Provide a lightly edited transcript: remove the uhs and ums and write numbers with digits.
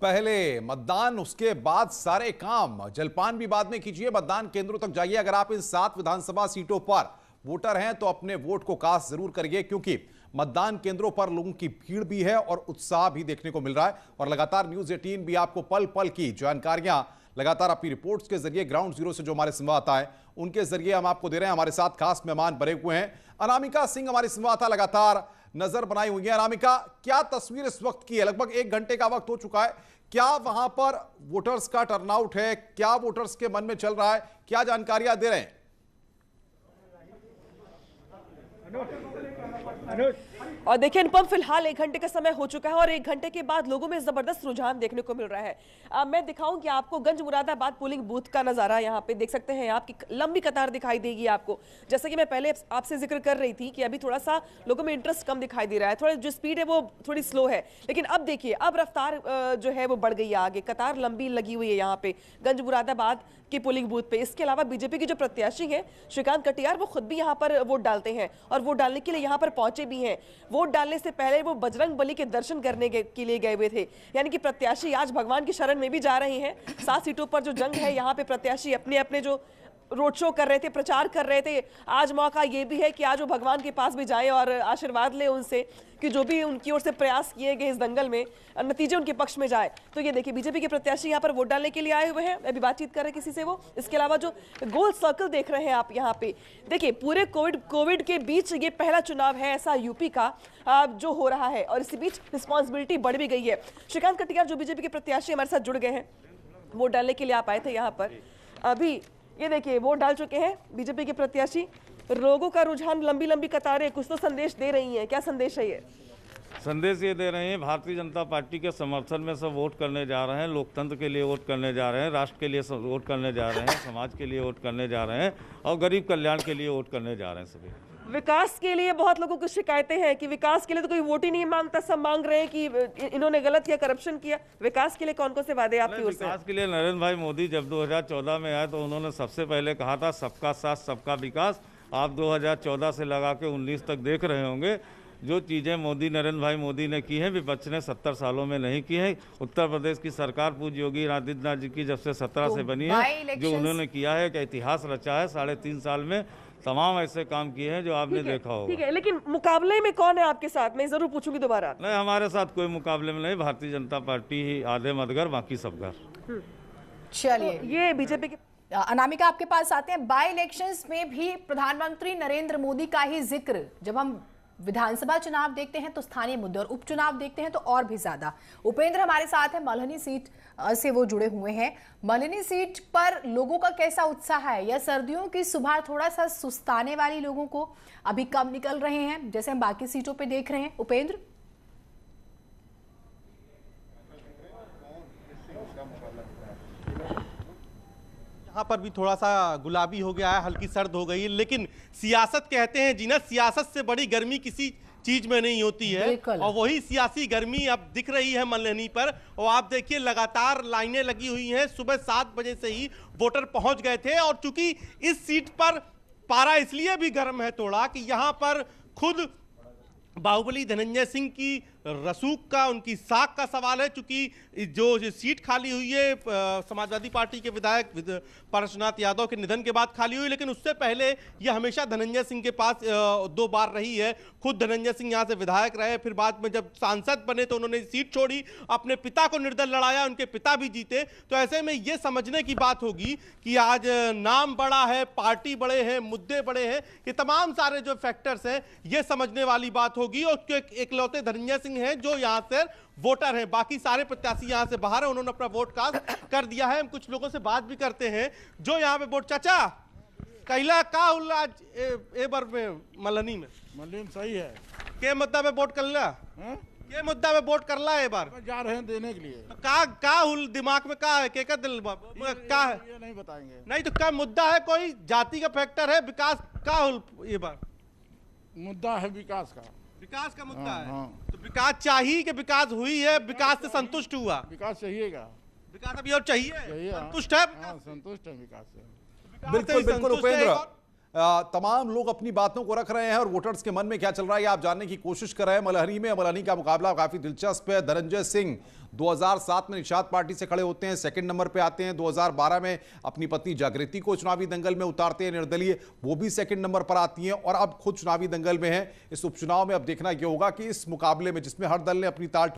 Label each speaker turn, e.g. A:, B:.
A: पहले मतदान, उसके बाद सारे काम। जलपान भी बाद में कीजिए, मतदान केंद्रों तक जाइए। अगर आप इन 7 विधानसभा सीटों पर वोटर हैं तो अपने वोट को कास्ट जरूर करिए, क्योंकि मतदान केंद्रों पर लोगों की भीड़ भी है और उत्साह भी देखने को मिल रहा है। और लगातार न्यूज 18 भी आपको पल पल की जानकारियां लगातार अपनी रिपोर्ट्स के जरिए ग्राउंड जीरो से जो हमारे संवाददाता है उनके जरिए हम आपको दे रहे हैं। हमारे साथ खास मेहमान बने हुए हैं। अनामिका सिंह हमारी संवाददाता लगातार नजर बनाई हुई है। अनामिका, क्या तस्वीर इस वक्त की है? लगभग 1 घंटे का वक्त हो चुका है। क्या वहां पर वोटर्स का टर्नआउट है? क्या वोटर्स के मन में चल रहा है? क्या जानकारियां दे रहे हैं?
B: और देखिए अनुपम, फिलहाल 1 घंटे का समय हो चुका है और 1 घंटे के बाद लोगों में जबरदस्त रुझान देखने को मिल रहा है। मैं दिखाऊं कि आपको गंज मुरादाबाद पोलिंग बूथ का नजारा यहाँ पे देख सकते हैं। आपकी लंबी कतार दिखाई देगी आपको। जैसे कि मैं पहले आपसे जिक्र कर रही थी कि अभी थोड़ा सा लोगों में इंटरेस्ट कम दिखाई दे रहा है, थोड़ा जो स्पीड है वो थोड़ी स्लो है, लेकिन अब देखिए अब रफ्तार जो है वो बढ़ गई है आगे। कतार लंबी लगी हुई है यहाँ पे गंज मुरादाबाद की पोलिंग बूथ पे। इसके अलावा बीजेपी के जो प्रत्याशी हैं श्रीकांत कटियार, वो खुद भी यहाँ पर वोट डालते हैं और वोट डालने के लिए यहाँ पर पहुंचे भी हैं। वोट डालने से पहले वो बजरंग बली के दर्शन करने के लिए गए हुए थे। यानी कि प्रत्याशी आज भगवान की शरण में भी जा रहे हैं। 7 सीटों पर जो जंग है, यहाँ पे प्रत्याशी अपने अपने जो रोड शो कर रहे थे, प्रचार कर रहे थे। आज मौका ये भी है कि आज वो भगवान के पास भी जाएं और आशीर्वाद लें उनसे कि जो भी उनकी ओर से प्रयास किए गए इस दंगल में नतीजे उनके पक्ष में जाए। तो ये देखिए बीजेपी के प्रत्याशी यहाँ पर वोट डालने के लिए आए हुए हैं। अभी बातचीत कर रहे हैं किसी से वो। इसके अलावा जो गोल सर्कल देख रहे हैं आप यहाँ पे, देखिए पूरे कोविड के बीच ये पहला चुनाव है ऐसा यूपी का जो हो रहा है और इसी बीच रिस्पॉन्सिबिलिटी बढ़ भी गई है। श्रीकांत कटियार जो बीजेपी के प्रत्याशी हमारे साथ जुड़ गए हैं, वोट डालने के लिए आप आए थे यहाँ पर। अभी ये देखिए वोट डाल चुके हैं बीजेपी के प्रत्याशी। लोगों का रुझान, लंबी लंबी कतारें, कुछ तो संदेश दे रही हैं। क्या संदेश है ये?
C: संदेश ये दे रहे हैं भारतीय जनता पार्टी के समर्थन में सब वोट करने जा रहे हैं, लोकतंत्र के लिए वोट करने जा रहे हैं, राष्ट्र के लिए वोट करने जा रहे हैं, समाज के लिए वोट करने जा रहे हैं और गरीब कल्याण के लिए वोट करने जा रहे हैं। सभी
B: विकास के लिए बहुत लोगों की शिकायतें हैं कि विकास के लिए तो कोई वोट ही नहीं मांगता, सब मांग रहे हैं कि इन्होंने गलत किया, करप्शन किया। विकास के लिए कौन कौन से वादे आपकी ओर से?
C: विकास के लिए नरेंद्र भाई मोदी जब 2014 में आए तो उन्होंने सबसे पहले कहा था सबका साथ सबका विकास। आप 2014 से लगा के 19 तक देख रहे होंगे जो चीज़ें नरेंद्र भाई मोदी ने की हैं विपक्ष ने 70 सालों में नहीं की है। उत्तर प्रदेश की सरकार पूज्य योगी आदित्यनाथ जी की जब से 17 से बनी है, जो उन्होंने किया है कि इतिहास रचा है। 3.5 साल में तमाम ऐसे काम किए हैं जो आपने देखा होगा।
B: ठीक है, लेकिन मुकाबले में कौन है आपके साथ? मैं जरूर पूछूंगी दोबारा।
C: नहीं, हमारे साथ कोई मुकाबले में नहीं। भारतीय जनता पार्टी ही आधे मदगर, बाकी सब घर।
D: चलिए,
B: ये बीजेपी के
D: अनामिका आपके पास आते हैं। बाई इलेक्शंस में भी प्रधानमंत्री नरेंद्र मोदी का ही जिक्र, जब हम विधानसभा चुनाव देखते हैं तो स्थानीय मुद्दे और उपचुनाव देखते हैं तो और भी ज्यादा। उपेंद्र हमारे साथ है, मल्हनी सीट से वो जुड़े हुए हैं। मल्हनी सीट पर लोगों का कैसा उत्साह है? या सर्दियों की सुबह थोड़ा सा सुस्ताने वाली लोगों को अभी कम निकल रहे हैं जैसे हम बाकी सीटों पे देख रहे हैं? उपेंद्र,
E: यहाँ पर भी थोड़ा सा गुलाबी हो गया है, हल्की सर्द हो गई है, लेकिन सियासत कहते हैं जी ना, सियासत से बड़ी गर्मी किसी चीज में नहीं होती है। और वही सियासी गर्मी अब दिख रही है मल्हनी पर। और आप देखिए लगातार लाइनें लगी हुई हैं। सुबह 7 बजे से ही वोटर पहुंच गए थे। और चूंकि इस सीट पर पारा इसलिए भी गर्म है थोड़ा कि यहाँ पर खुद बाहुबली धनंजय सिंह की रसूख का, उनकी साख का सवाल है। चूंकि जो सीट खाली हुई है समाजवादी पार्टी के विधायक पारसनाथ यादव के निधन के बाद खाली हुई, लेकिन उससे पहले यह हमेशा धनंजय सिंह के पास 2 बार रही है। खुद धनंजय सिंह यहाँ से विधायक रहे, फिर बाद में जब सांसद बने तो उन्होंने सीट छोड़ी, अपने पिता को निर्दल लड़ाया, उनके पिता भी जीते। तो ऐसे में ये समझने की बात होगी कि आज नाम बड़ा है, पार्टी बड़े हैं, मुद्दे बड़े हैं, ये तमाम सारे जो फैक्टर्स हैं ये समझने वाली बात होगी। और एकलौते धनंजय सिंह हैं जो यहाँ से वोटर हैं, बाकी सारे प्रत्याशी यहाँ से बाहर हैं, उन्होंने अपना वोट कास्ट कर दिया है। हम कुछ लोगों से बात भी करते हैं जो यहाँ पे वोट। चाचा कैला का आज ए बार में मल्हनी में
F: सही है
E: के मुद्दा पे वोट कर ला, के मुद्दा पे वोट कर ला ए बार
F: जा रहे हैं देने के लिए।
E: तो का हुल दिमाग में का है, के दिल का है,
F: ये नहीं बताएंगे।
E: नहीं तो क्या मुद्दा है? कोई जाति का फैक्टर है? विकास का हुल ये बार
F: मुद्दा है विकास का,
E: विकास का मुद्दा है।
F: हाँ।
E: तो विकास चाहिए कि विकास हुई है, विकास से संतुष्ट हुआ?
F: विकास चाहिएगा,
E: विकास अभी और चाहिए,
F: चाहिए।
E: संतुष्ट है?
F: संतुष्ट है विकास से।
A: बिल्कुल बिल्कुल उपेंद्र, तमाम लोग अपनी बातों को रख रहे हैं और वोटर्स के मन में क्या चल रहा है आप जानने की कोशिश कर रहे हैं। मलहनी का मुकाबला काफी दिलचस्प है। धनंजय सिंह 2007 में निषाद पार्टी से खड़े होते हैं, सेकंड नंबर पे आते हैं। 2012 में अपनी पत्नी जागृति को चुनावी दंगल में उतारते हैं निर्दलीय, वो भी सेकंड नंबर पर आती हैं और अब खुद चुनावी दंगल में है। इस उपचुनाव में अब देखना यह होगा कि इस मुकाबले में जिसमें हर दल ने अपनी ताल